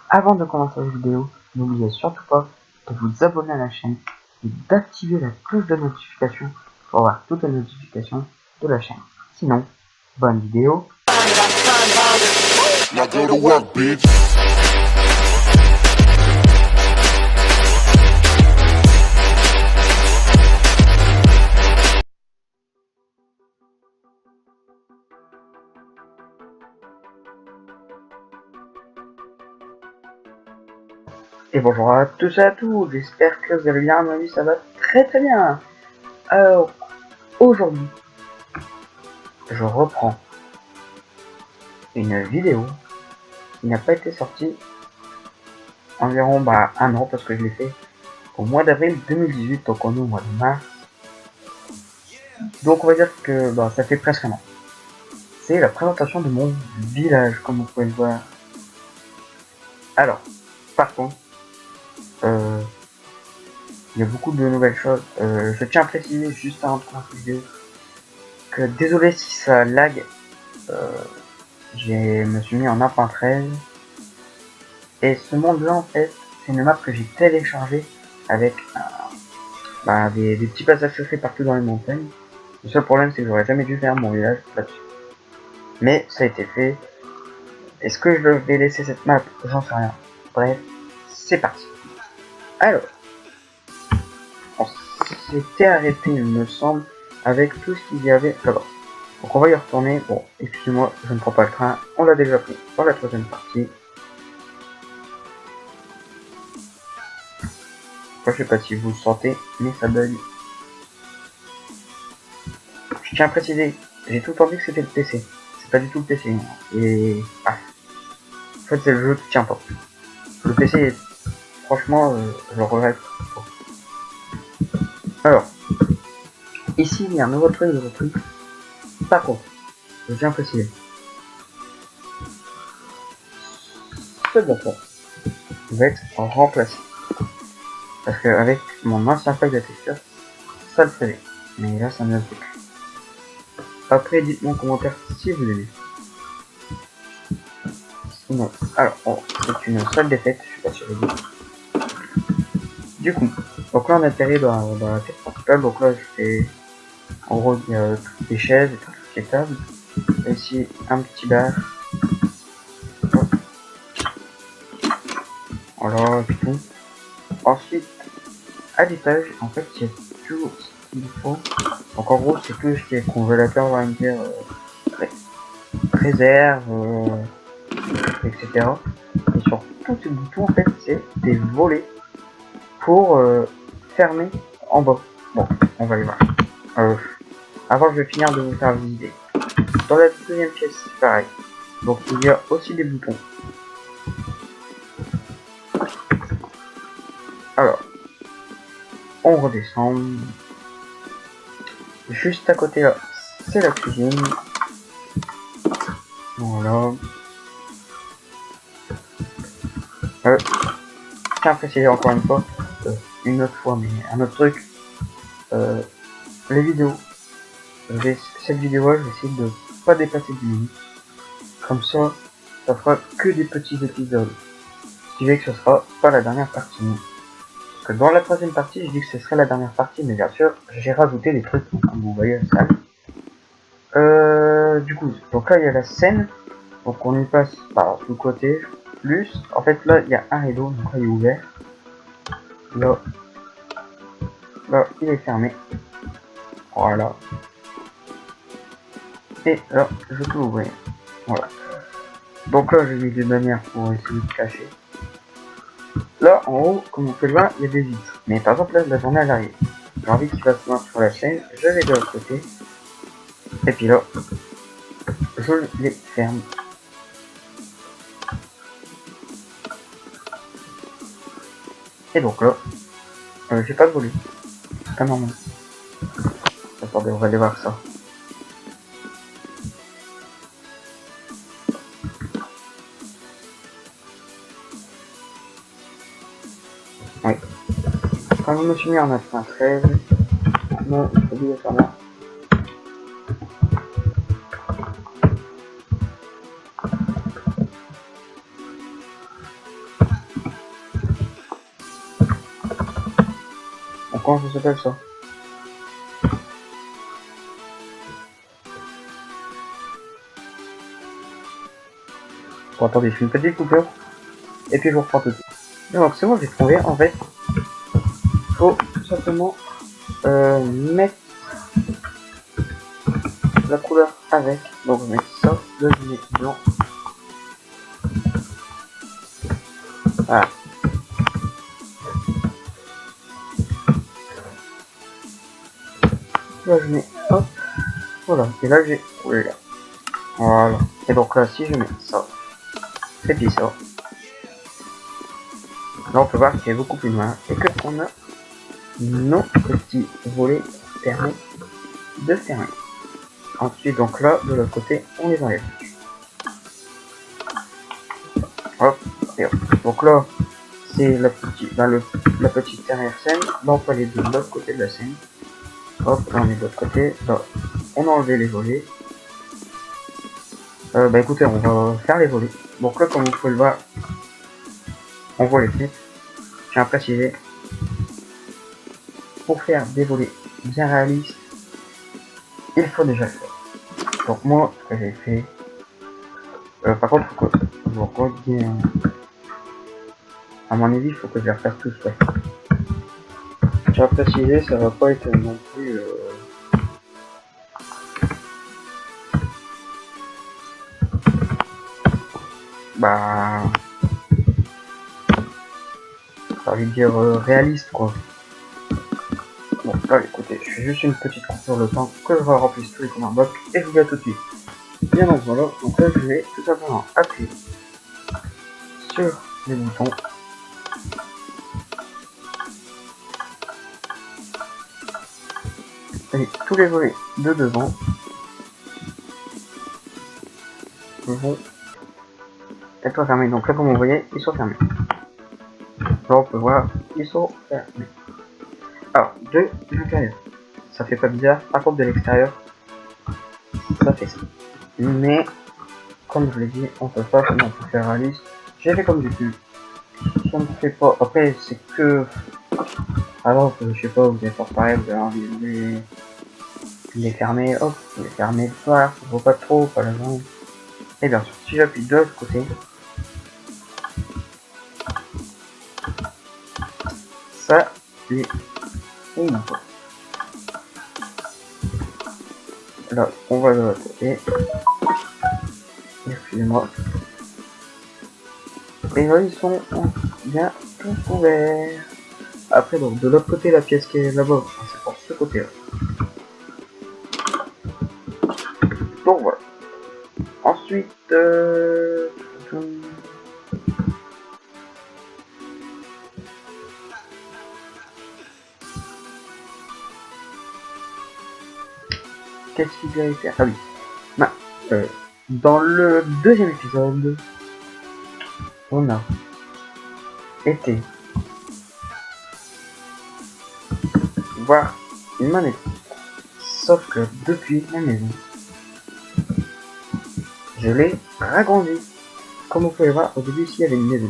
Avant de commencer la vidéo, n'oubliez surtout pas de vous abonner à la chaîne et d'activer la cloche de notification pour avoir toutes les notifications de la chaîne. Sinon, bonne vidéo. Now go to work, bitch. Et bonjour à tous et à tous, j'espère que vous allez bien, à mon avis ça va très très bien. Alors, aujourd'hui, je reprends une vidéo qui n'a pas été sortie environ un an parce que je l'ai fait au mois d'avril 2018, donc on est au mois de mars. Donc on va dire que ça fait presque un an. C'est la présentation de mon village, comme vous pouvez le voir. Alors, par contre, il y a beaucoup de nouvelles choses. Je tiens à préciser juste avant de commencer la vidéo que désolé si ça lag. Je me suis mis en 1.13 et ce monde-là en fait, c'est une map que j'ai téléchargée avec des petits passages secrets partout dans les montagnes. Le seul problème c'est que j'aurais jamais dû faire mon village là-dessus. Mais ça a été fait. Est-ce que je vais laisser cette map? J'en sais rien. Bref, c'est parti. Alors, on s'était arrêté, il me semble, avec tout ce qu'il y avait là-bas. Donc on va y retourner. Bon, excusez-moi, je ne prends pas le train. On l'a déjà pris dans la troisième partie. Moi, je sais pas si vous le sentez, mais ça bug. Je tiens à préciser, j'ai tout le temps dit que c'était le PC. C'est pas du tout le PC. Et en fait, c'est le jeu qui tient pas. Le PC, franchement, je le regrette. Alors, ici, il y a un nouveau truc. Par contre, je tiens à préciser. Ce bâton va être remplacé. Parce qu'avec mon ancien pack de texture, ça le faisait. Mais là, ça ne le fait plus. Après, dites-moi en commentaire si vous aimez. Sinon, alors, c'est une salle des fêtes, je suis pas sûr de vous. Du coup, donc là on atterrit dans la pièce principale, donc là je fais, en gros il y a toutes les chaises et toutes les tables. Et ici un petit bar. Voilà, et tout. Ensuite, à l'étage, en fait il y a tout ce qu'il faut. Donc en gros c'est tout ce qui est congélateur, on va dire, réserve, etc. Et sur tous ces boutons en fait c'est des volets pour fermer en bas. Bon, on va les voir. Avant, je vais finir de vous faire visiter. Dans la deuxième pièce, c'est pareil. Donc, il y a aussi des boutons. Alors, on redescend. Juste à côté là, c'est la cuisine. Voilà. Tiens à préciser encore une fois, une autre fois, mais un autre truc. Les vidéos. Cette vidéo, je vais essayer de pas dépasser 10 minutes. Comme ça, ça fera que des petits épisodes. Ce qui fait que ce sera pas la dernière partie. Parce que dans la troisième partie, je dis que ce serait la dernière partie, mais bien sûr, j'ai rajouté des trucs, comme vous voyez ça. Du coup, donc là il y a la scène, donc on y passe par le côté, plus, en fait là il y a un rideau, donc là il est ouvert. Là il est fermé. Voilà. Et là je peux ouvrir. Voilà. Donc là j'ai mis des manières pour essayer de cacher. Là en haut, comme vous pouvez le voir, il y a des vitres. Mais par exemple là la journée elle arrive. J'ai envie qu'il fasse noir sur la scène, je vais de l'autre côté. Et puis là, je les ferme. Et donc là, j'ai pas de volume. Ah non, non. Attendez, on va aller voir ça. Oui. Quand je me suis mis en 93, non, obligatoirement. comment ça s'appelle ça? Bon, attendez, je fais une petite coupure. Et puis je vous reprends tout de suite. Donc c'est bon, j'ai trouvé. En fait, faut tout simplement mettre la couleur avec. Donc je mets ça, là je mets blanc. Voilà. Là je mets hop. Voilà. Et là j'ai. Voilà. Voilà. Et donc là si je mets ça. Et puis ça. Là on peut voir qu'il est beaucoup plus noir. Et que on a nos petits volets permis de fermer. Ensuite donc là de l'autre côté on les enlève. Hop. Et hop. Donc là c'est la petite dernière scène. Là on peut aller de l'autre côté de la scène. Hop, là on est de l'autre côté. Là on a enlevé les volets. Bah écoutez, on va faire les volets. Donc là comme vous pouvez le voir, on voit les fenêtres. Je tiens à préciser, pour faire des volets bien réalistes, il faut déjà le faire. Donc moi, ce que j'ai fait, par contre, faut que je regarde bien. À mon avis, il faut que je les refasse tous, ouais. Je tiens à préciser, ça va pas être non plus. Bah, ça veut dire réaliste quoi. Bon, là écoutez, je fais juste une petite coupure le temps que je remplisse tous les command blocs et je vous dis à tout de suite. Bien donc voilà, donc là je vais tout simplement appuyer sur les boutons. Et tous les volets de devant vont être fermés. Donc là comme vous voyez, ils sont fermés. Là on peut voir, ils sont fermés. Alors, de l'intérieur, ça fait pas bizarre. Par contre de l'extérieur, ça fait ça. Mais, comme je l'ai dit, on peut pas non plus faire réaliste. J'ai fait comme j'ai pu. Ça ne fait pas. Après, c'est que. Alors, je sais pas, vous avez pas pareil, vous avez envie de les fermer. Hop, vous les fermer le soir, ça vaut pas trop, pas la journée. Et bien sûr, si j'appuie de l'autre côté, ça lui et non pas. Là, on va de l'autre côté. Excusez-moi. Et là, ils sont bien tous ouverts. Après, donc, de l'autre côté, la pièce qui est là-bas, c'est pour ce côté-là. Donc, voilà. Ensuite, qu'est-ce qu'il devait faire? Ah oui. Bah, dans le deuxième épisode, on a été voir une manette. Sauf que depuis la maison, je l'ai agrandie. Comme vous pouvez voir, au début ici il y avait une maison.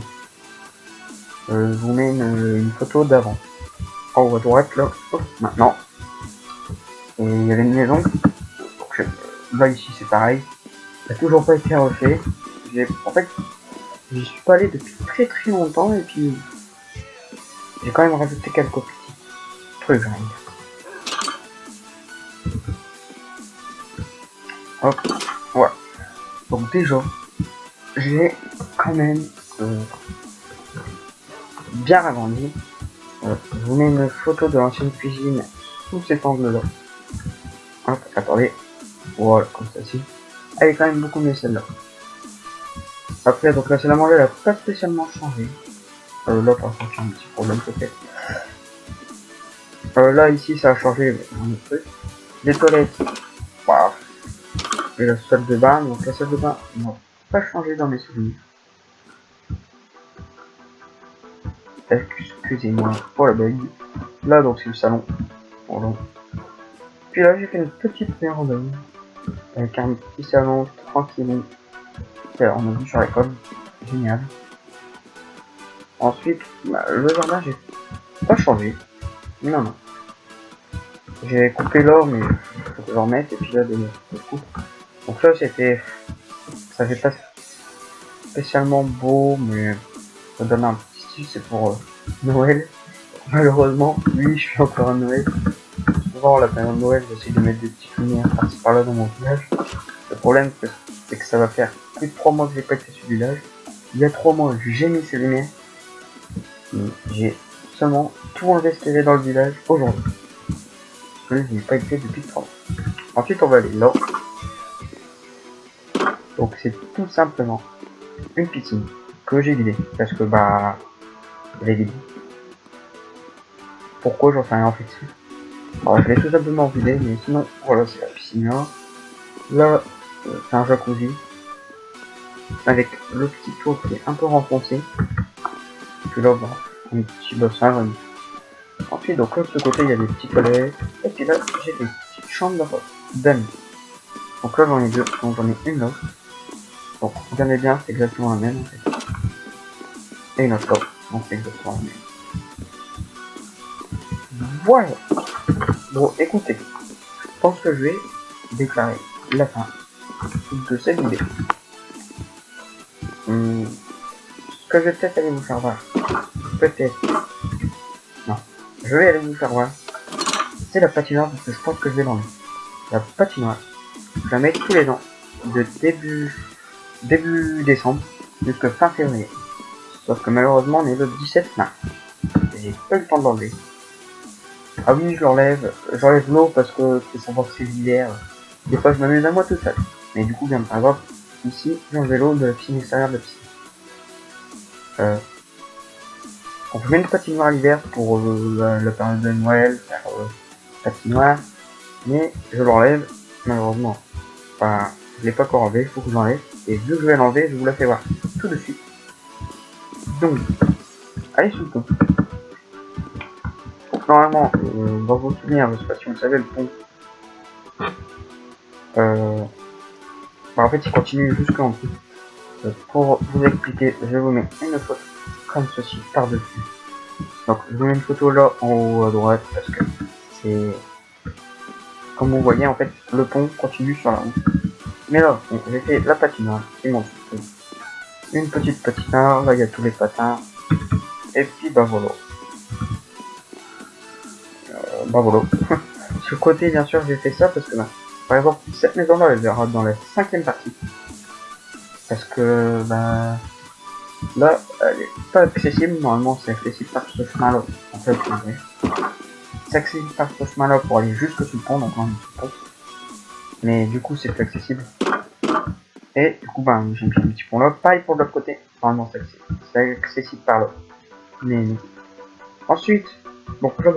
Je vous mets une photo d'avant. En haut à droite là, oh, maintenant. Et il y avait une maison. Donc, là ici c'est pareil. Ça n'a toujours pas été refait. En fait, j'y suis pas allé depuis très très longtemps et puis j'ai quand même rajouté quelques petits trucs. Hop, voilà. Donc déjà, j'ai quand même bien agrandi. Je vous mets une photo de l'ancienne cuisine sous cet angle-là. Hop, attendez. Voilà, comme ça ci. Elle est quand même beaucoup mieux celle-là. Après, donc la salle à manger, elle a pas spécialement changé. Là, par contre, j'ai un petit problème peut-être. Là, ici, ça a changé un autre truc. Les toilettes, waouh. Et la salle de bain, donc la salle de bain n'a pas changé dans mes souvenirs. Excusez-moi pour la bug. Là, donc, c'est le salon. Voilà. Puis là, j'ai fait une petite véranda avec un petit salon tranquille. On a vu sur l'école, génial. Ensuite, bah, le jardin, j'ai pas changé. Non, non. j'ai coupé l'or, mais faut que je remette, et puis là, je coupe. Donc là, ça fait pas spécialement beau, mais ça donne un petit style, c'est pour Noël. Malheureusement, oui, je suis encore à Noël. Souvent, la période de Noël, j'essaie de mettre des petites lumières par-ci par-là dans mon village. Le problème, c'est que ça va faire plus de 3 mois que j'ai pas été sur le village. Il y a 3 mois, j'ai mis ces lumières. J'ai seulement tout enlevé ce qu'il y avait dans le village aujourd'hui. Parce que je n'ai pas été depuis 3 mois. Ensuite, on va aller là. Donc, c'est tout simplement une piscine que j'ai vidée. Parce que, bah, elle est vide. Pourquoi, j'en sais rien en fait. Alors, je l'ai tout simplement vidée, mais sinon, voilà, c'est la piscine là. Là, c'est un jacuzzi. Avec le petit toit qui est un peu renfoncé. Puis là, bah, un petit bassin. Ensuite, donc là, de ce côté, il y a des petits toilettes. Et puis là, j'ai des petites chambres d'amis. Donc là, j'en ai deux. Donc j'en ai une là. Donc, regardez bien, c'est exactement la même en fait. Et une autre là. Donc c'est exactement la même. Voilà. Bon, écoutez. Je pense que je vais déclarer la fin de cette vidéo. Ce que je vais peut-être aller vous faire voir. Peut-être. Non. Je vais aller vous faire voir. C'est la patinoire parce que je pense que je vais l'enlever. La patinoire. Je la mets tous les ans. De début décembre jusqu'à fin février. Sauf que malheureusement on est le 17 mars. Et j'ai pas eu le temps de l'enlever. Ah oui, j'enlève l'eau parce que c'est sans voir l'hiver. Des fois je m'amuse à moi tout seul. Mais du coup, bien par exemple, ici, j'ai enlevé l'eau de la piscine extérieure de la piscine. On peut mettre une patinoire l'hiver pour la période de Noël, faire patinoire. Mais je l'enlève, malheureusement. Enfin, je l'ai pas encore enlevé, il faut que je l'enlève. Et vu que je vais l'enlever, je vous la fais voir tout de suite. Donc, allez sous le pont. Donc, normalement, dans vos souvenirs, je sais pas si vous savez, le pont, bah, en fait, il continue jusqu'en dessous. Pour vous expliquer, je vous mets une photo comme ceci par-dessus. Donc, je vous mets une photo là en haut à droite parce que c'est, comme vous voyez, en fait, le pont continue sur la route. Mais là, j'ai fait la patinoire qui monte. Une petite patinoire, là il y a tous les patins. Et puis bah voilà. Bah voilà. Sur le côté, bien sûr, j'ai fait ça parce que, bah, par exemple, cette maison-là, elle verra dans la 5e partie. Parce que, bah, là, elle est pas accessible. Normalement, c'est accessible par ce chemin-là. En fait, c'est accessible par ce chemin-là pour aller jusque sous le pont, donc on est sous le pont. Mais du coup, c'est plus accessible. Et du coup, bah, j'ai mis un petit pont là. Pareil pour l'autre côté. Normalement, c'est accessible par là. Mais ensuite, bon, là,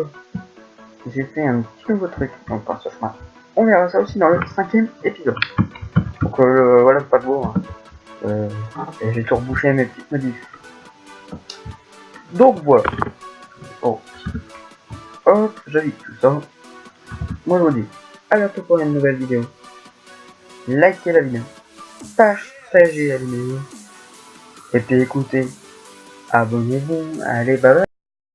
j'ai fait un petit nouveau truc donc par ce chemin. On verra ça aussi dans le 5e épisode. Donc voilà, pas de beau. Hein. Et j'ai tout rebouché mes petites modifs. Donc voilà. Bon. Hop, j'avais tout ça. Moi je vous dis à bientôt pour une nouvelle vidéo. Likez la vidéo. Partagez la vidéo. Et puis écoutez. Abonnez-vous. Allez, bye bye.